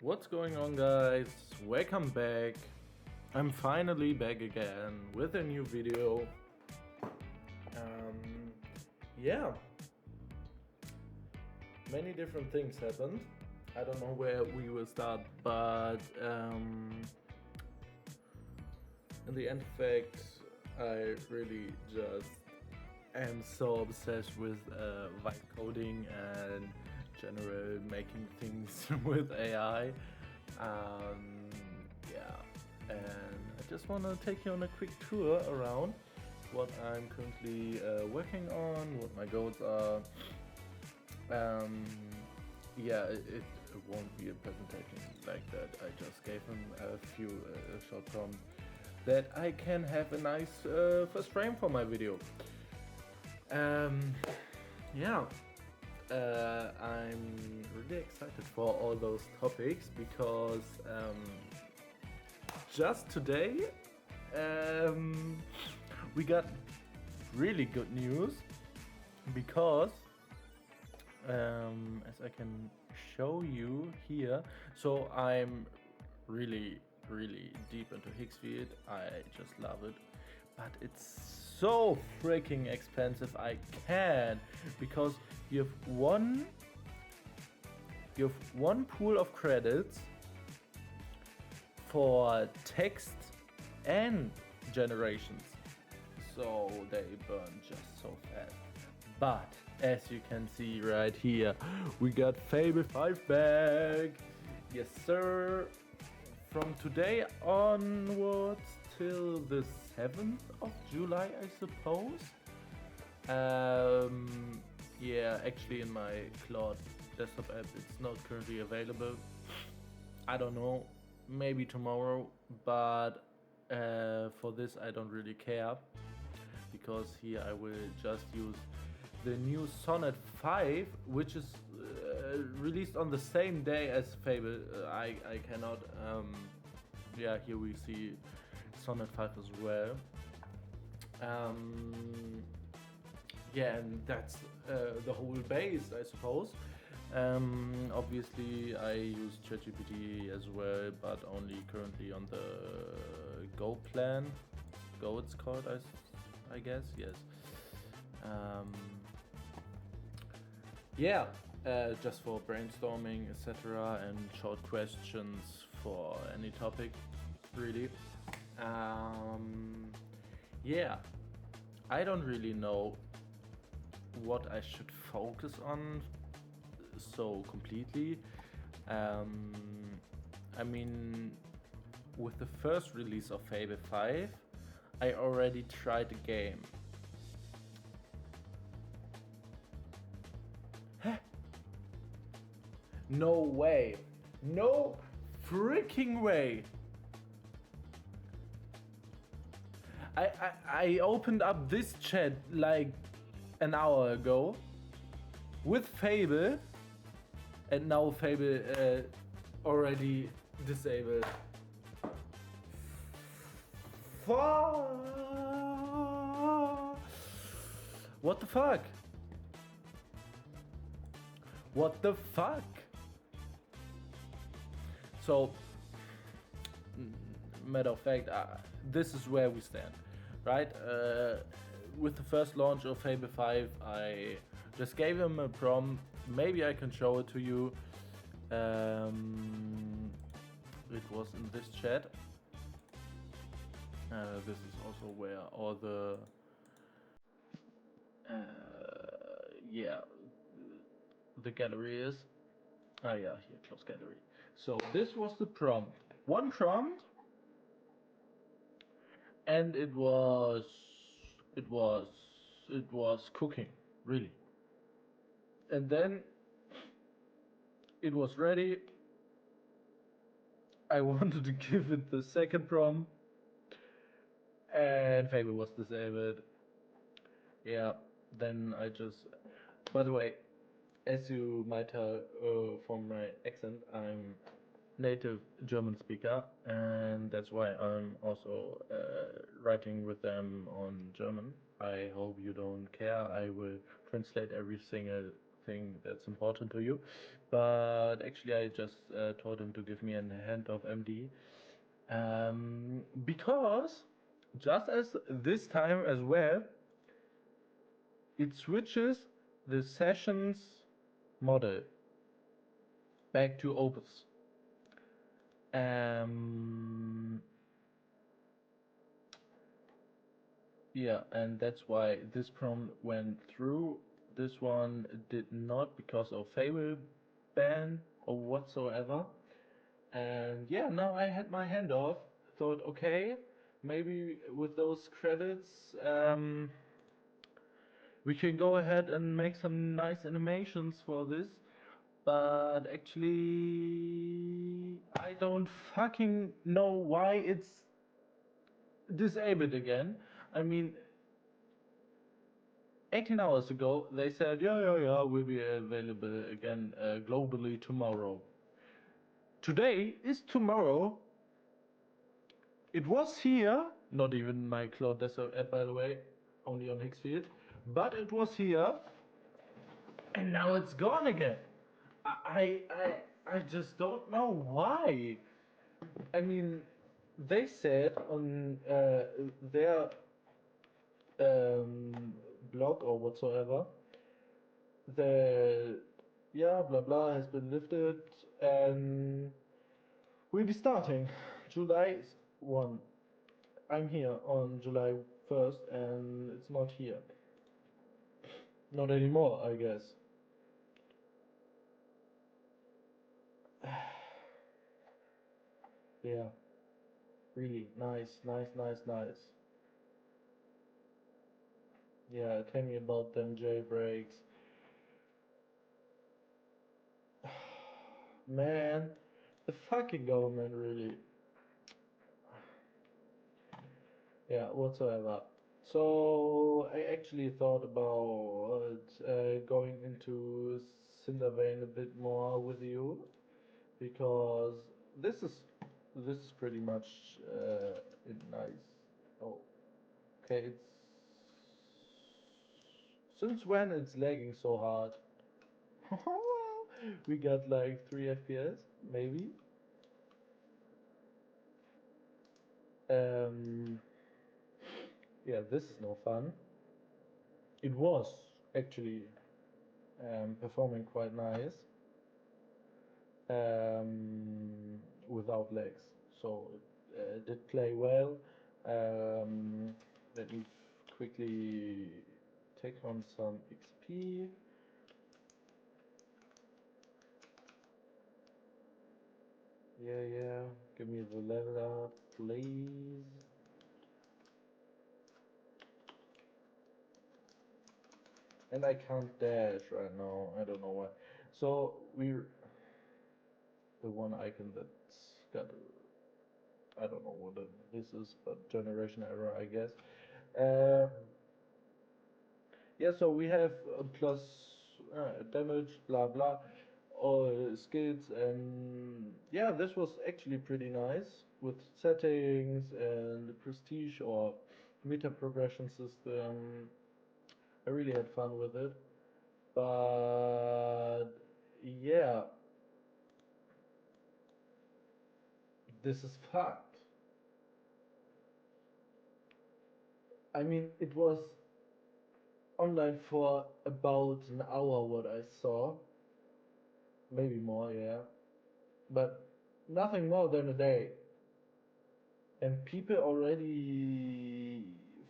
What's going on, guys? Welcome back. I'm finally back again with a new video. Yeah, many different things happened. I don't know where we will start, but in the end fact, I really just am so obsessed with vibe coding and general making things with AI. Yeah, and I just want to take you on a quick tour around what I'm currently working on, what my goals are. Yeah, it won't be a presentation like that. I just gave him a few short prompts that I can have a nice first frame for my video. Yeah, I'm really excited for all those topics because just today we got really good news because as I can show you here, so I'm really deep into Higgsfield. I just love it, but it's so freaking expensive. I can't, because you have one pool of credits for text and generations, so they burn just so fast. But as you can see right here, we got Fable 5 back. Yes, sir. From today onwards till the 7th of July, I suppose. Yeah, actually in my Claude desktop app, it's not currently available. I don't know, maybe tomorrow, but for this I don't really care, because here I will just use the new Sonnet 5, which is released on the same day as Fable. I cannot, yeah, here we see Sonnet 5 as well. Yeah, and that's the whole base, I suppose. Obviously I use ChatGPT as well, but only currently on the Go plan. Go it's called, I guess, yes. Yeah, just for brainstorming, etc., and short questions for any topic, really. Yeah, I don't really know what I should focus on so completely. I mean, with the first release of Fable 5, I already tried the game. No way. No freaking way. I opened up this chat like an hour ago with Fable, and now Fable already disabled. What the fuck? What the fuck? So, matter of fact, this is where we stand, right? With the first launch of Fable 5, I just gave him a prompt. Maybe I can show it to you. It was in this chat. This is also where all the yeah, the gallery is. Ah, yeah, here, close gallery. So this was the prompt. One prompt, and it was cooking, really. And then it was ready. I wanted to give it the second prompt, and Fable was disabled. Yeah, then I just. By the way, as you might tell from my accent, I'm native German speaker, and that's why I'm also writing with them on German. I hope you don't care. I will translate every single thing that's important to you. but actually I just told him to give me a hand of MD. Because just as this time as well, it switches the sessions model back to Opus. Yeah, and that's why this prompt went through. This one did not because of Fable ban or whatsoever. And yeah, now I had my hand off. Thought, okay, maybe with those credits, we can go ahead and make some nice animations for this. But actually, I don't fucking know why it's disabled again. I mean, 18 hours ago, they said, yeah, will be available again globally tomorrow. Today is tomorrow. It was here, not even my Claude Code app, by the way, only on Higgsfield, but it was here, and now it's gone again. I, I just don't know why. I mean, they said on their blog or whatsoever, the yeah blah blah has been lifted and we'll be starting July 1. I'm here on July 1st and it's not here. Not anymore, I guess. Yeah, really nice. Yeah, tell me about them jailbreaks. Man, the fucking government really. Yeah, whatsoever. So I actually thought about going into Cinder Vein a bit more with you because this is this is pretty much nice. Oh, okay. It's since when it's lagging so hard? We got like 3 FPS, maybe. Um, yeah, this is no fun. It was actually performing quite nice without legs, so it did play well. Let me quickly take on some XP. Yeah, give me the level up, please. And I can't dash right now, I don't know why. So we're the one icon that's got I don't know what this is, but generation error, I guess. Um, yeah, so we have plus damage, blah blah, all skills, and yeah, this was actually pretty nice with settings and the prestige or meta progression system. I really had fun with it, but yeah, this is fucked. I mean, it was online for about an hour, what I saw, maybe more, yeah, but nothing more than a day. And people already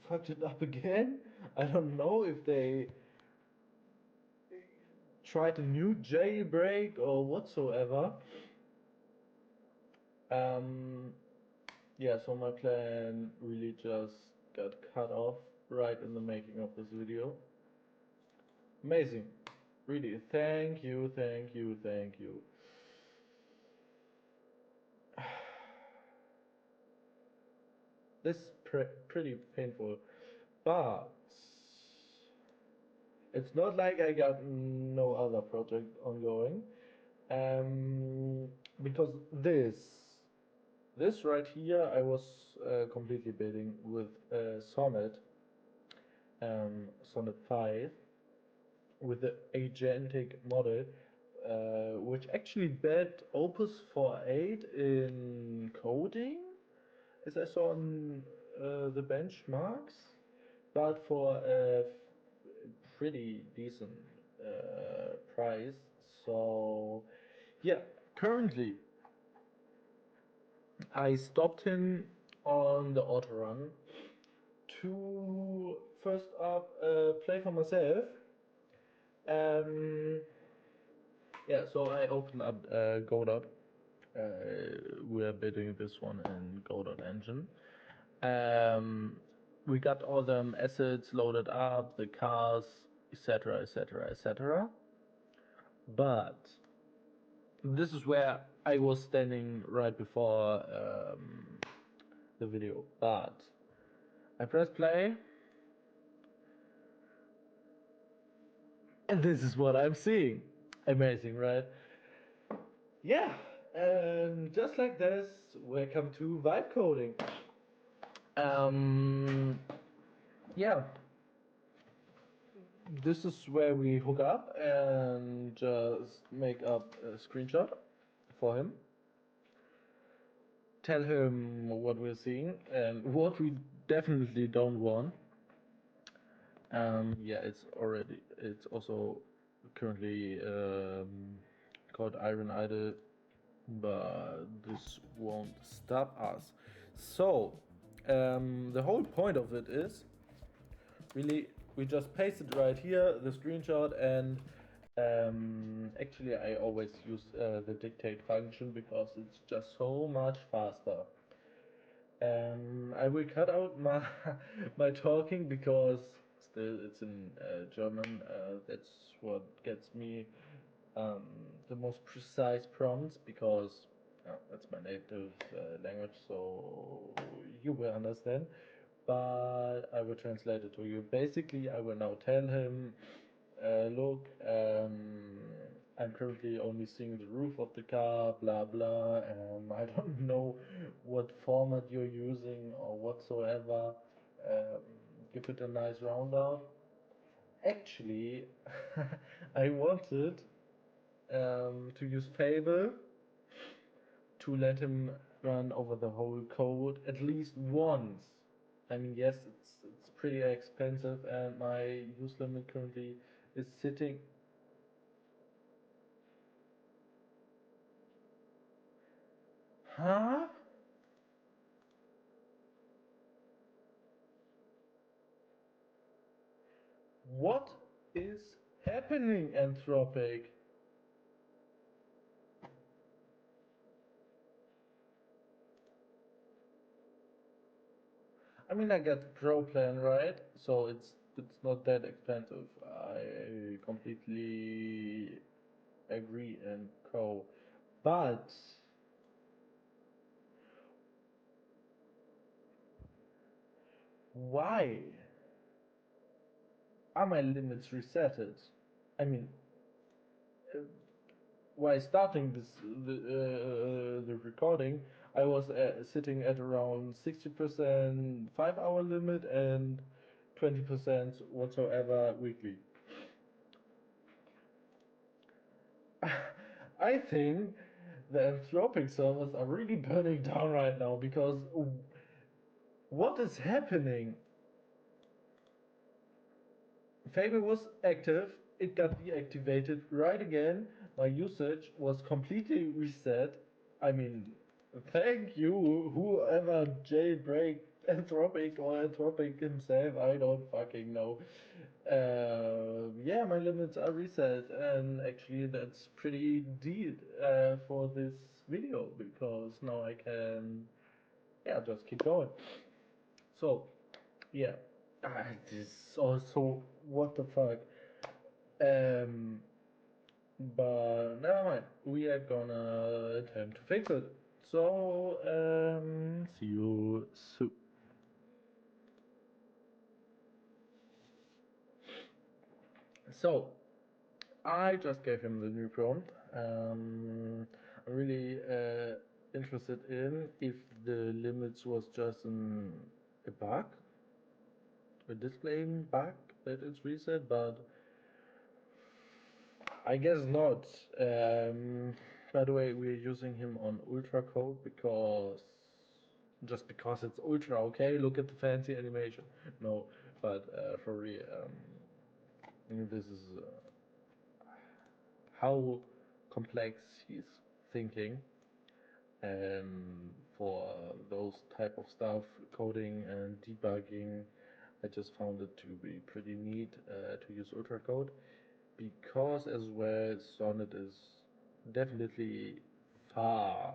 fucked it up again. I don't know if they tried a new jailbreak or whatsoever. Um, yeah, so my plan really just got cut off right in the making of this video. Amazing. Really, thank you. This is pretty painful, but it's not like I got no other project ongoing. Because this right here, I was completely building with Sonnet, Sonnet 5, with the agentic model. which actually bet Opus 48 in coding, as I saw on the benchmarks, but for a pretty decent price. So, yeah, currently I stopped him on the auto run to first up play for myself. Um, yeah, so I opened up Godot. We're bidding this one in Godot engine. Um, we got all them assets loaded up, the cars, etc., etc., etc. But this is where I was standing right before the video. But I press play, and this is what I'm seeing. Amazing, right? Yeah, and just like this, welcome to vibe coding. Um, yeah, this is where we hook up and just make up a screenshot for him. Tell him what we're seeing and what we definitely don't want. Yeah, it's also currently called Iron Idol, but this won't stop us. So, the whole point of it is really we just paste it right here, the screenshot, and actually I always use the dictate function because it's just so much faster. I will cut out my my talking because still it's in German. That's what gets me um, the most precise prompts because that's my native language, so you will understand. But I will translate it to you. Basically, I will now tell him, look, I'm currently only seeing the roof of the car, blah blah. I don't know what format you're using or whatsoever. Um, Give it a nice round out. Actually, I wanted to use Fable to let him run over the whole code at least once. I mean, yes, it's pretty expensive, and my use limit currently is sitting. Huh? What is happening, Anthropic? I mean, I get the pro plan, right? So it's not that expensive. I completely agree and co. But why are my limits resetted? I mean, uh, while starting the recording, I was sitting at around 60% 5 hour limit and 20% whatsoever weekly. I think the Anthropic servers are really burning down right now because what is happening? Fable was active, it got deactivated right again. My usage was completely reset. I mean, thank you, whoever jailbreak Anthropic or Anthropic himself, I don't fucking know. Yeah, my limits are reset, and actually, that's pretty deep for this video because now I can, yeah, just keep going. So, yeah, this also, what the fuck. Um, but never mind. We are gonna attempt to fix it. So, see you soon. So, I just gave him the new prompt. I'm really interested in if the limits was just a bug, a displaying bug that it's reset, but I guess not. By the way, we're using him on Ultra Code because just because it's Ultra. Okay, look at the fancy animation. No, but for real, this is how complex he's thinking. For those type of stuff, coding and debugging, I just found it to be pretty neat to use Ultra Code because as well Sonnet is definitely far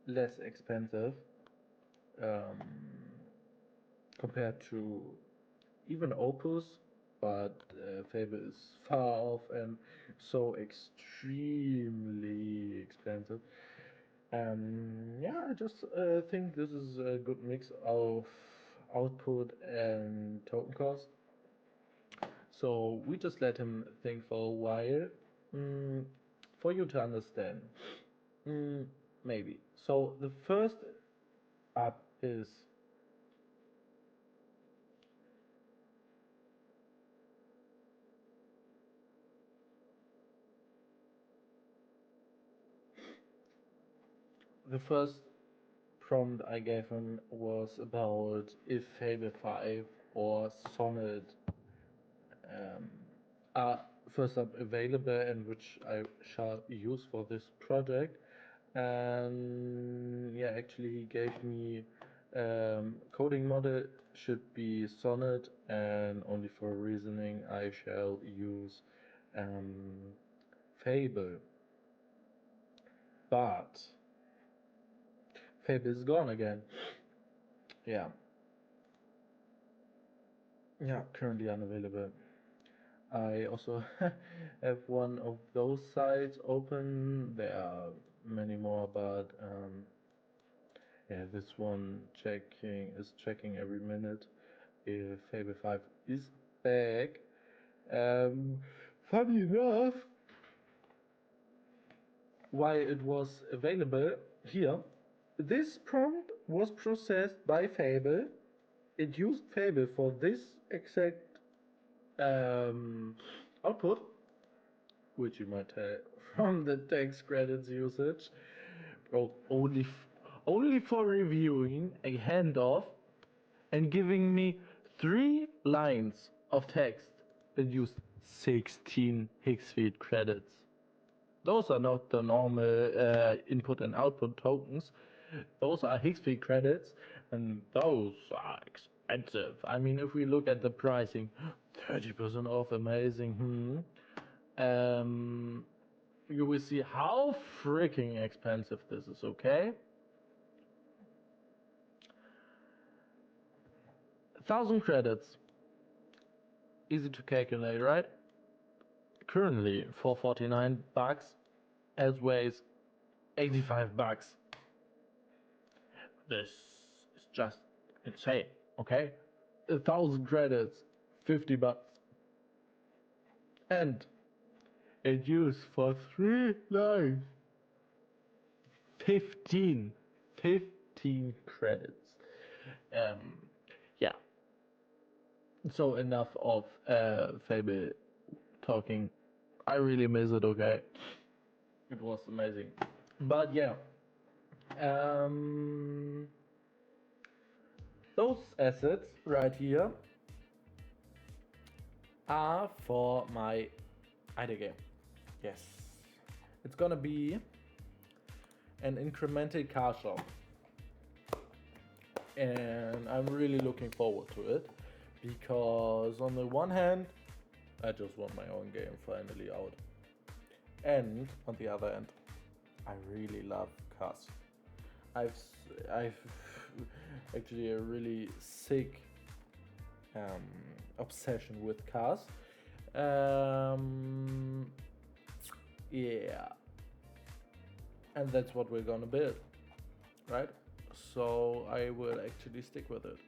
less expensive um, compared to even Opus, but Fable is far off and so extremely expensive. Yeah, I just think this is a good mix of output and token cost. So we just let him think for a while, mm, for you to understand. Mm, maybe. So the first up is the first prompt I gave him was about if Fable 5 or Sonnet um, are first up available and which I shall use for this project. And yeah, actually he gave me coding model should be Sonnet and only for reasoning I shall use um, Fable. But Fable is gone again. Yeah, yeah, currently unavailable. I also have one of those sites open. There are many more, but yeah, this one checking every minute if Fable 5 is back. Um, Funny enough, why it was available here, this prompt was processed by Fable. It used Fable for this exact output, which you might tell from the tax credits usage. Well, only for reviewing a handoff and giving me 3 lines of text. It used 16 Higgsfield credits. Those are not the normal input and output tokens. Those are Higgsfield credits, and those are expensive. I mean, if we look at the pricing, 30% off, amazing. You will see how freaking expensive this is, okay? 1,000 credits. Easy to calculate, right? Currently, for 49 bucks, as weighs 85 bucks. This is just insane, okay? 1,000 credits, 50 bucks. And it used for 3 lines. 15 credits. Um, yeah. So enough of Fable talking. I really miss it, okay? It was amazing. But yeah. Um, those assets right here are for my AI game. Yes. It's gonna be an incremental car shop. And I'm really looking forward to it because on the one hand, I just want my own game finally out. And on the other end, I really love cars. I've actually a really sick obsession with cars. Yeah, and that's what we're gonna build, right? So I will actually stick with it.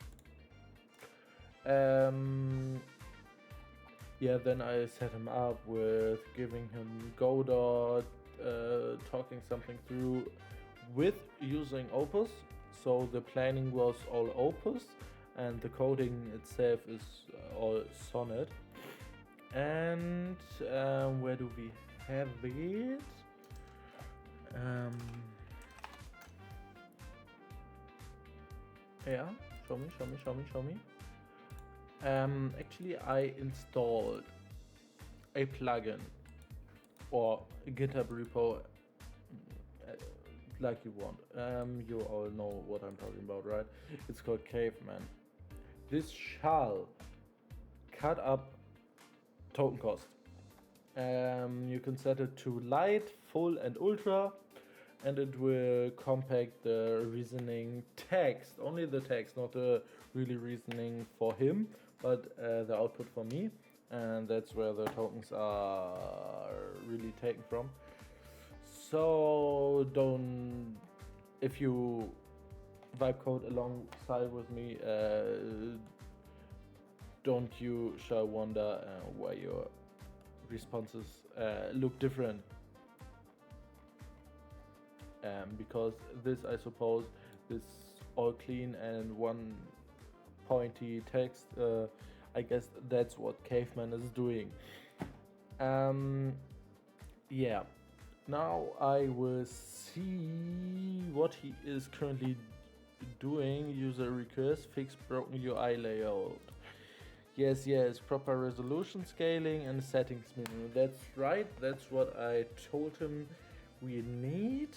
Yeah, then I set him up with giving him Godot, talking something through with using Opus. So the planning was all Opus, and the coding itself is all Sonnet. And where do we have it? Yeah, show me. Actually, I installed a plugin or a GitHub repo, like you want. You all know what I'm talking about, right? It's called Caveman. This shall cut up token cost. You can set it to light, full, and ultra, and it will compact the reasoning text, only the text, not the really reasoning for him, but the output for me, and that's where the tokens are really taken from. So if you vibe code alongside with me, don't you shall wonder why your responses look different. Because this, I suppose, this all clean and one pointy text, I guess that's what Caveman is doing. Yeah. Now I will see what he is currently doing. User request, fix broken UI layout. Yes, proper resolution scaling and settings menu. That's right, that's what I told him we need.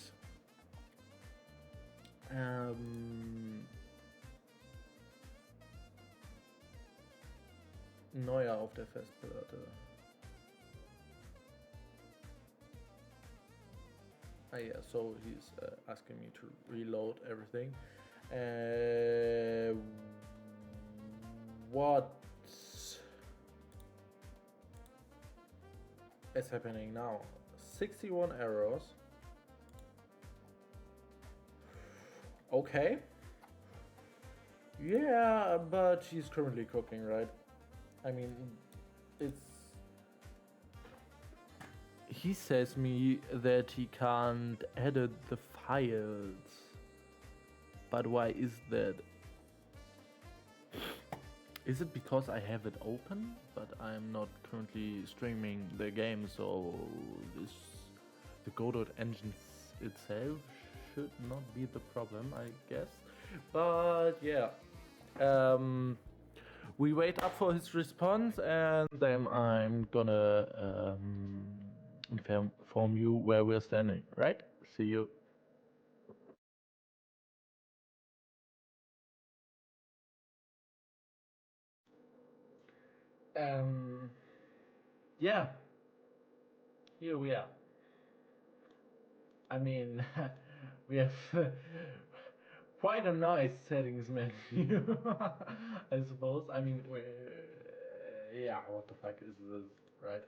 Neuer auf der Festplatte. Yeah, so he's asking me to reload everything. What is happening now? 61 errors. Okay. Yeah, but he's currently cooking, right? I mean, he says me that he can't edit the files. But why is that? Is it because I have it open, but I'm not currently streaming the game, so the Godot engine itself should not be the problem, I guess. But yeah, we wait up for his response, and then I'm gonna inform you where we're standing. Right? See you. Yeah, here we are. I mean, we have quite a nice settings menu, I suppose. I mean, yeah, what the fuck is this, right?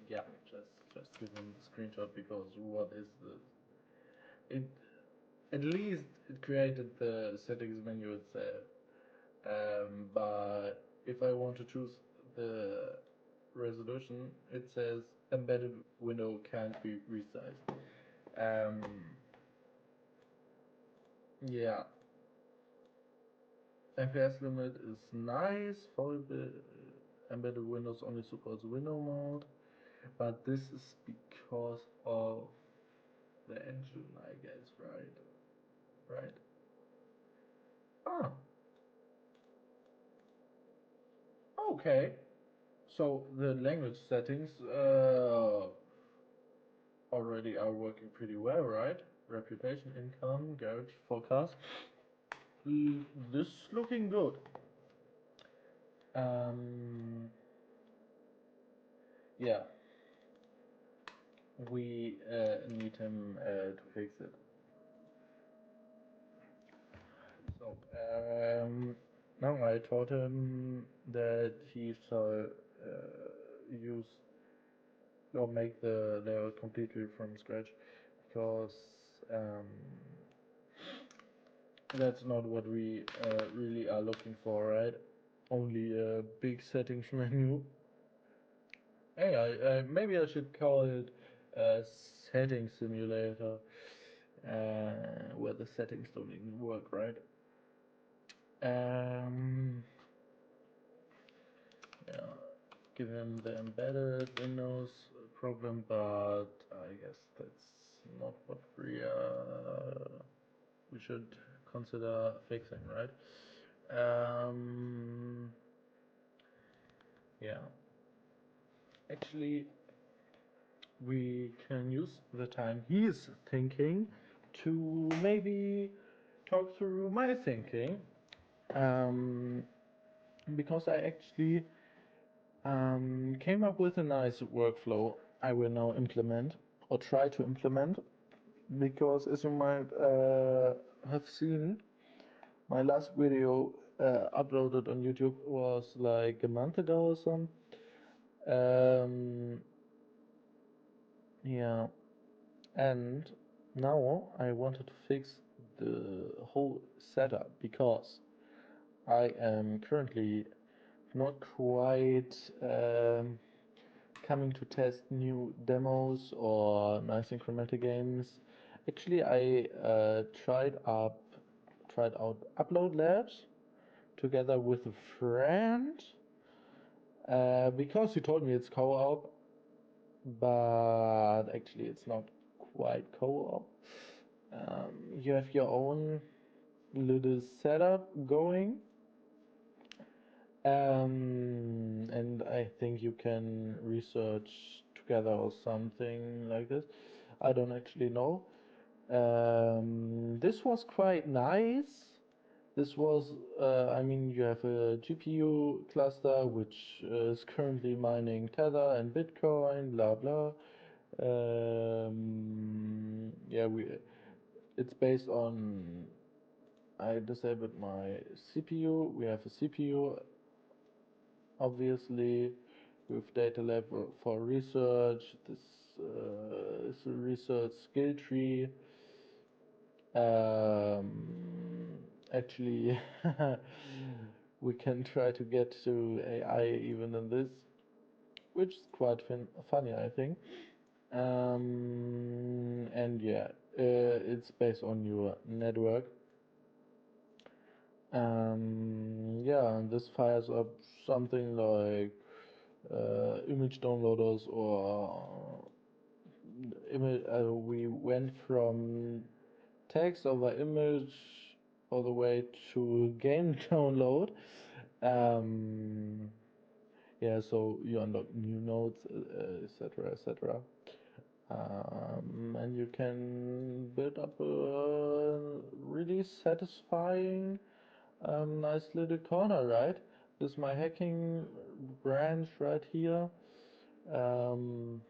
Yeah, just give him the screenshot because what is this? It at least it created the settings menu itself. But if I want to choose the resolution, it says embedded window can't be resized. Yeah. FPS limit is nice for the embedded Windows only supports window mode, but this is because of the engine, I guess, right? Ah, okay. So the language settings already are working pretty well, right? Reputation, income, garage, forecast. This is looking good. Yeah, we need him to fix it. So, now I told him that he shall use or make the layout completely from scratch because that's not what we really are looking for, right? Only a big settings menu. Hey, maybe I should call it a setting simulator. where the settings don't even work right. Um, yeah, give him the embedded Windows problem, but I guess that's not what we should consider fixing, right? Yeah, actually, we can use the time he's thinking to maybe talk through my thinking. Um, because I actually came up with a nice workflow I will now implement or try to implement. Because as you might have seen, my last video uploaded on YouTube was like a month ago or something. Um, yeah, and now I wanted to fix the whole setup because I am currently not quite coming to test new demos or nice incremental games. Actually, I tried out Upload Labs together with a friend because he told me it's co-op, but actually it's not quite co-op. You have your own little setup going. And I think you can research together or something like this. I don't actually know. This was quite nice. This was, I mean, you have a GPU cluster which is currently mining Tether and Bitcoin, blah blah. Yeah, it's based on. I disabled my CPU. We have a CPU obviously with data lab for research. This is a research skill tree. um, Actually we can try to get to AI even in this, which is quite funny I think. And yeah, it's based on your network. Yeah, and this fires up something like image downloaders or we went from text over image all the way to game download. Um, yeah, so you unlock new nodes, etc., etc. And you can build up a really satisfying, nice little corner, right? This is my hacking branch right here. Um,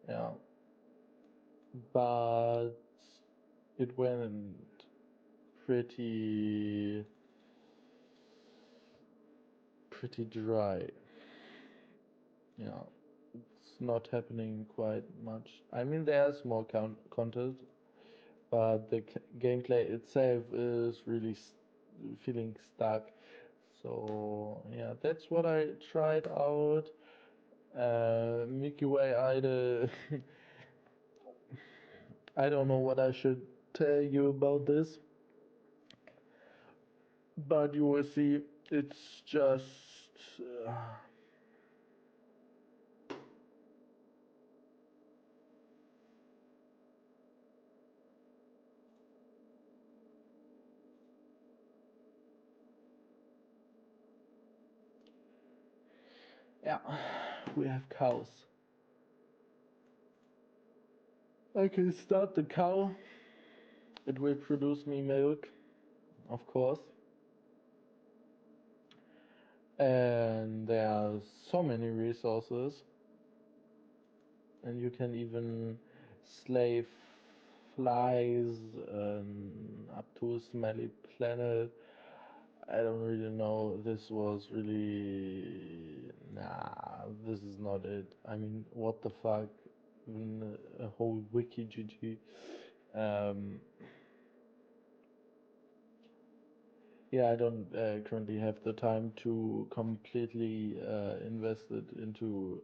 yeah, but it went pretty pretty dry. Yeah, it's not happening quite much. I mean, there's more content, but the gameplay itself is really feeling stuck. So yeah, that's what I tried out. Milky Way Idol. I don't know what I should tell you about this, but you will see. It's just. Uh, yeah, we have cows. I can start the cow. It will produce me milk, of course. And there are so many resources, and you can even slay flies up to a smelly planet. I don't really know. This was really nah. This is not it. I mean, what the fuck? Even a whole wiki GG. Um, yeah, I don't currently have the time to completely invest it into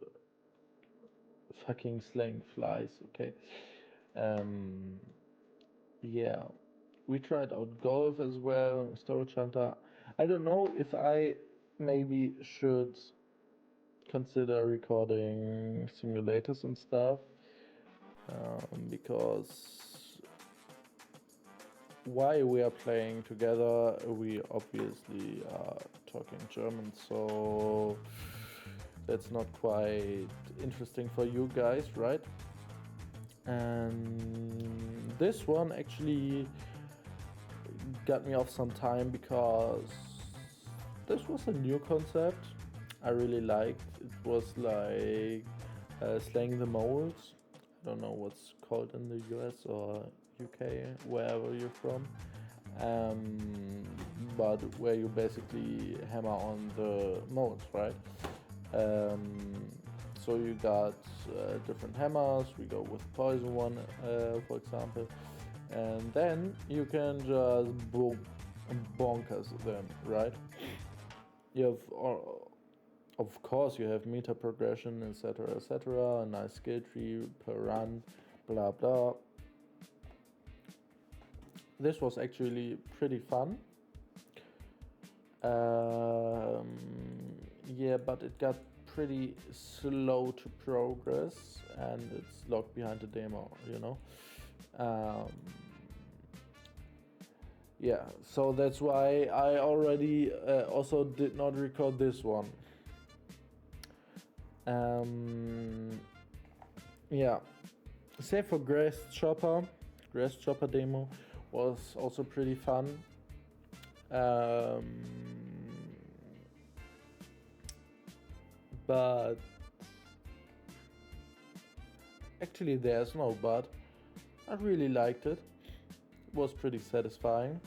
fucking slaying flies. Okay. Um, yeah, we tried out golf as well, storage hunter. I don't know if I maybe should consider recording simulators and stuff, because while we are playing together, we obviously are talking German, so that's not quite interesting for you guys, right? And this one actually got me off some time because this was a new concept I really liked. It was like slaying the moles. I don't know what's called in the US or UK, wherever you're from. But where you basically hammer on the moles, right? So you got different hammers. We go with poison one, for example, and then you can just bonkers them, right? You have, of course, you have meter progression, etc., etc. A nice skill tree per run, blah blah. This was actually pretty fun. Yeah, but it got pretty slow to progress, and it's locked behind the demo, you know. Yeah, so that's why I already also did not record this one. Yeah, save for Grass Chopper demo was also pretty fun. But actually there's no but. I really liked it. It was pretty satisfying.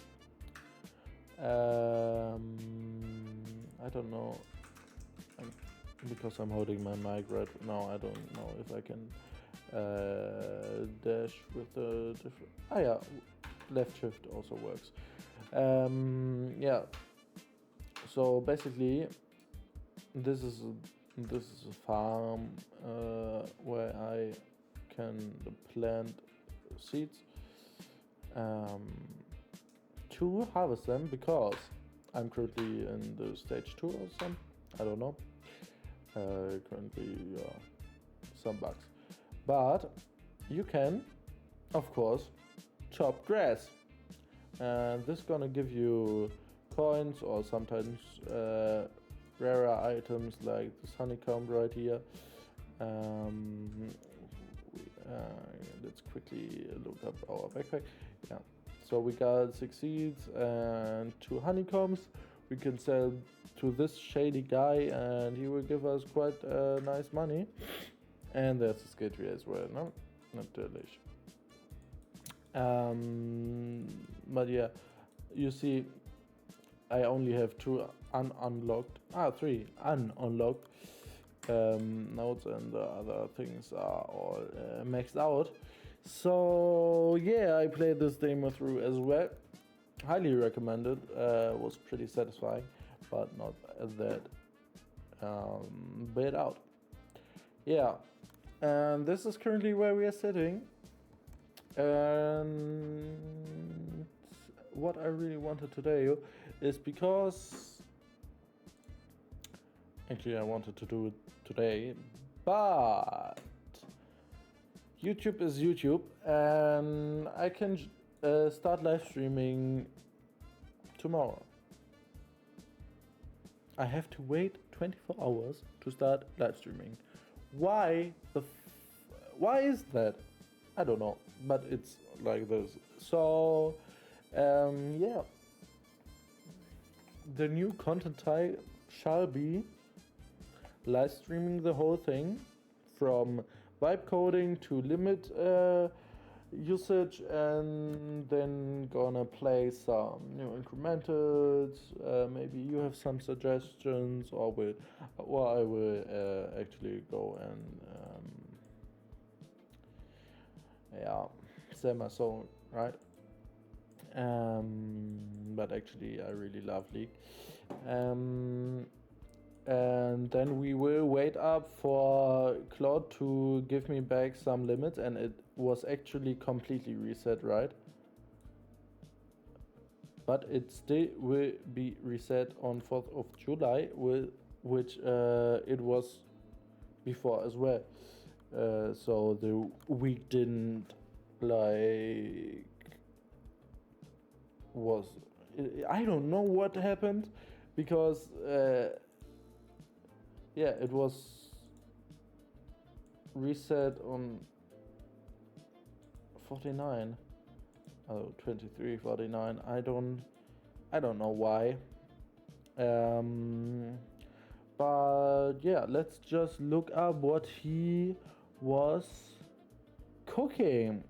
I don't know, because I'm holding my mic right now. I don't know if I can dash with the different. Ah yeah, left shift also works. Yeah. So basically, this is a farm where I can plant seeds to harvest them, because I'm currently in the stage 2 or something. I don't know. Currently some bugs, but you can, of course, chop grass, and this is gonna give you coins, or sometimes rarer items like this honeycomb right here. Let's quickly look up our backpack. Yeah, so we got 6 seeds and 2 honeycombs. We can sell to this shady guy, and he will give us quite nice money. And there's a skill tree as well, no? Not delish. But yeah, you see, I only have 2 3 unlocked nodes, and the other things are all maxed out. So yeah, I played this demo through as well. Highly recommended. Was pretty satisfying, but not that bad out. Yeah, and this is currently where we are sitting. And what I really wanted to tell you is, because actually I wanted to do it today, but YouTube is YouTube, and I can start live streaming tomorrow. I have to wait 24 hours to start live streaming. Why is that? I don't know, but it's like this. So, yeah. The new content type shall be live streaming the whole thing, from vibe coding to limit usage, and then gonna play some new incrementals. Maybe you have some suggestions, or I will actually go and sell my soul, right? But actually I really love League. and then we will wait up for Claude to give me back some limits, and it was actually completely reset, right? But it still will be reset on 4th of July, which it was before as well. So the week didn't like was I don't know what happened, because yeah, it was reset on 49. Oh, 2349. I don't know why. But yeah, let's just look up what he was cooking.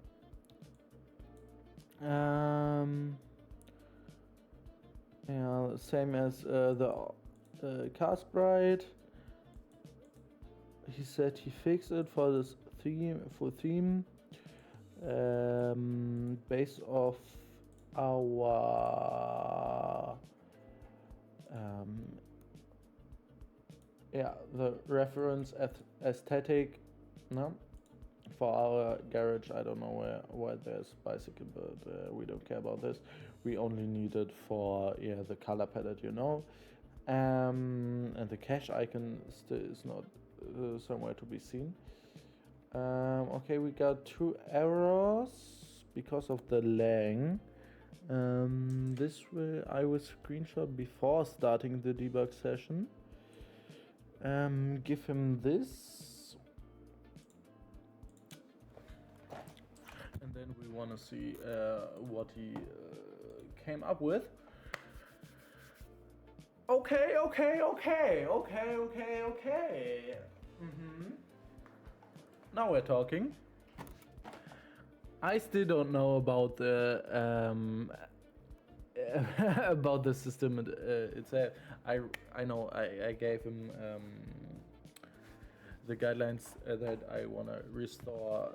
Yeah, same as the Casprite. He said he fixed it for this theme, based off our yeah, the reference aesthetic, no, for our garage. I don't know where there's bicycle, but we don't care about this. We only need it for the color palette, and the cache icon still is not somewhere to be seen. Okay, we got 2 errors because of the lang. This I will screenshot before starting the debug session. Give him this, and then we want to see what he came up with. Okay. Now we're talking. I still don't know about the about the system itself. I know I gave him the guidelines that I wanna restore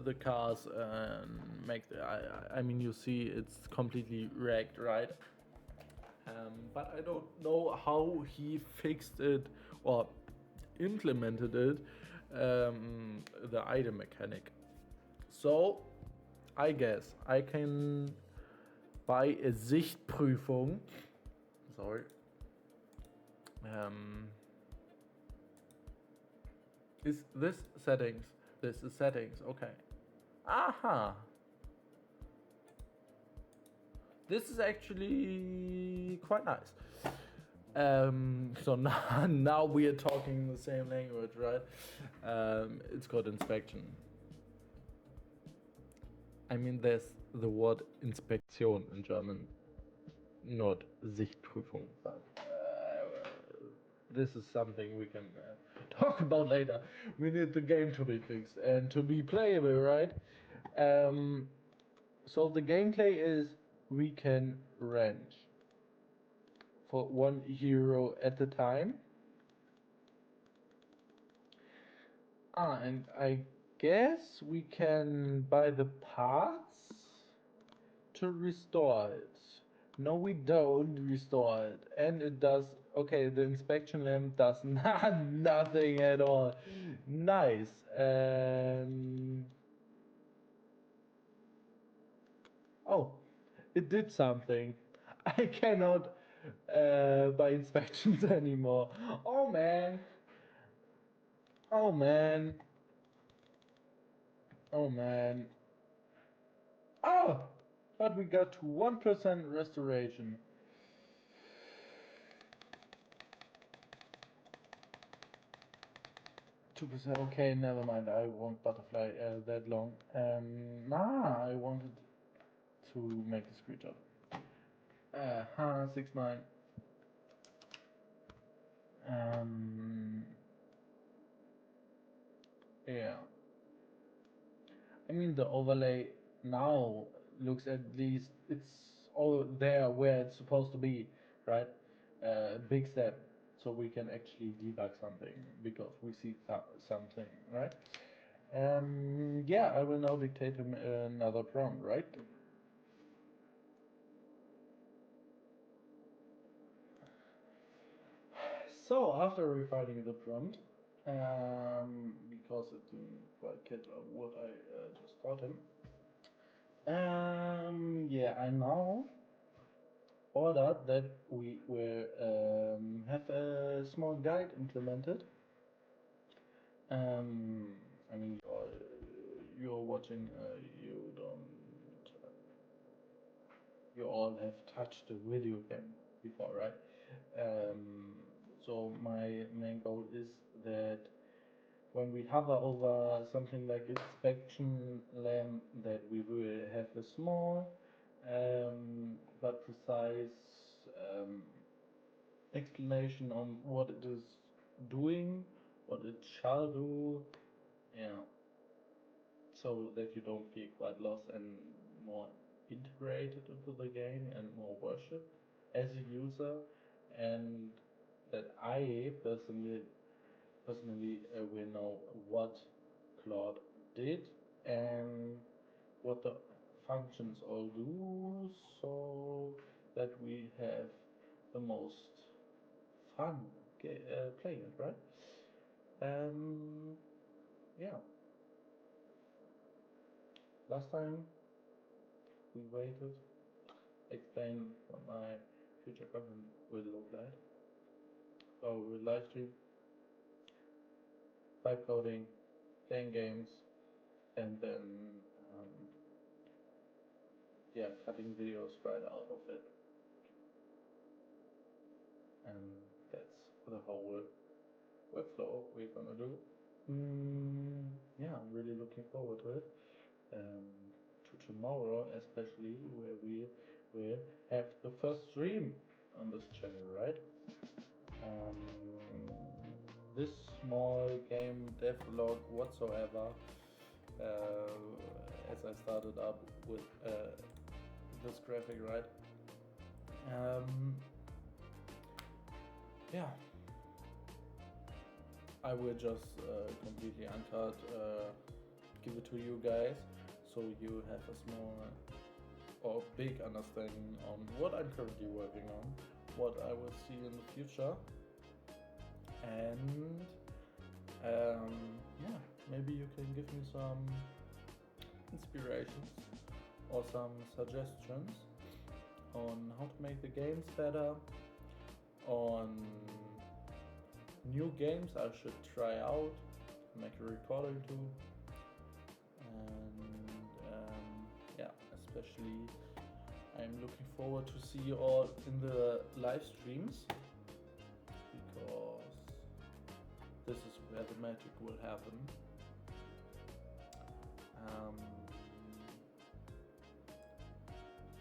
the cars and make the. I mean, you see, it's completely wrecked, right? But I don't know how he fixed it or implemented it, the item mechanic. So I guess I can buy a Sichtprüfung. Sorry. Is this settings? This is settings. Okay. Aha. This is actually quite nice. So now we are talking the same language, right? It's called inspection. I mean, there's the word Inspektion in German, not Sichtprüfung. But this is something we can talk about later. We need the game to be fixed and to be playable, right? So the gameplay is we can rent for €1 at a time. And I guess we can buy the parts to restore it. No, we don't restore it. And it does, okay, the inspection lamp does nothing at all. Nice. Oh, it did something. I cannot buy inspections anymore. Oh man. Oh man. Oh man. Oh! But we got to 1% restoration. %. Okay, never mind. I won't butterfly that long. I wanted to make a screenshot. 69. Yeah. I mean, the overlay now looks, at least it's all there where it's supposed to be, right? Big step, so we can actually debug something because we see something, right? Yeah, I will now dictate him another prompt, right? So after refining the prompt, because it didn't quite get what I just taught him, yeah, I now ordered that we will have a small guide implemented. I mean, you're watching, you all have touched a video game before, right? So my main goal is that when we hover over something like inspection lamp, that we will have a small but precise explanation on what it is doing, what it shall do, yeah, so that you don't feel quite lost and more integrated into the game and more worship as a user, and that I personally will know what Claude did and what the functions all do, so that we have the most fun playing it, right? Yeah. Last time we waited, explain what my future content will look like. So we live stream, vibe coding, playing games, and then yeah, cutting videos right out of it. And that's the whole workflow we're gonna do. Yeah, I'm really looking forward to it. To tomorrow, especially, where we will have the first stream on this channel, right? This small game devlog whatsoever, as I started up with this graphic, right? Yeah, I will just completely uncut give it to you guys, so you have a small or big understanding on what I'm currently working on, what I will see in the future, and yeah, maybe you can give me some inspirations or some suggestions on how to make the games better, on new games I should try out, make a recording to, and yeah, especially I'm looking forward to see you all in the live streams, because this is where the magic will happen.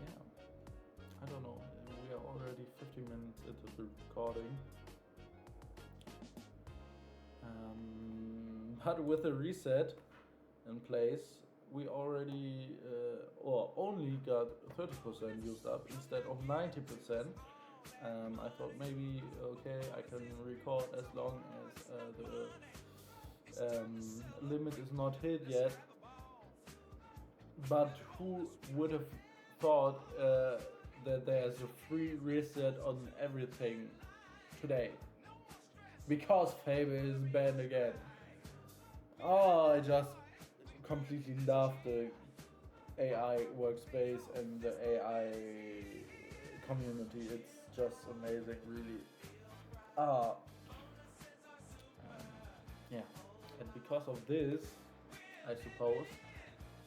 Yeah, I don't know, we are already 50 minutes into the recording. But with a reset in place, we already or only got 30% used up instead of 90%. I thought maybe okay, I can record as long as the limit is not hit yet. But who would have thought that there's a free reset on everything today? Because Fable is banned again. Oh, I just completely love the AI workspace and the AI community. It's just amazing, really. Yeah, and because of this, I suppose,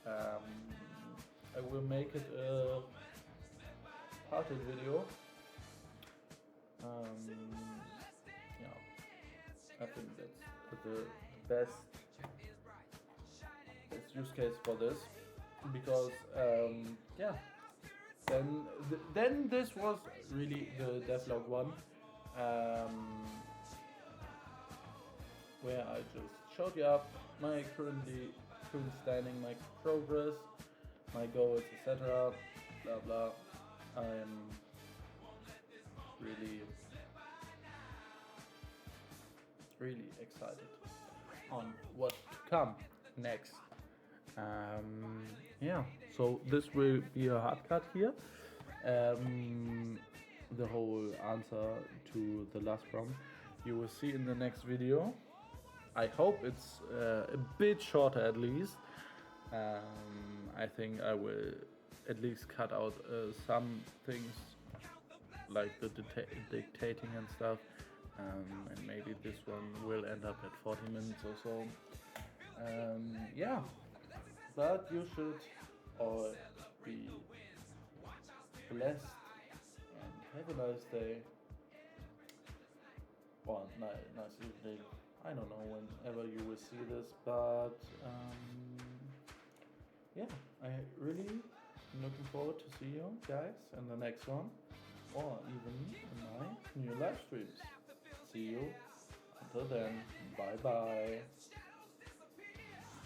I will make it a parted video. Yeah, I think that's the best use case for this, because yeah, then this was really the devlog one, where I just showed you up my current standing, my progress, my goals, etc. Blah blah. I'm really excited on what to come next. Yeah, so this will be a hard cut here. The whole answer to the last prompt. you will see in the next video. I hope it's a bit shorter at least. I think I will at least cut out some things like the dictating and stuff, and maybe this one will end up at 40 minutes or so. Yeah, but you should all be blessed and have a nice day or nice evening. I don't know whenever you will see this, but yeah, I really am looking forward to see you guys in the next one, or even in my new live streams. See you. Until then, bye bye.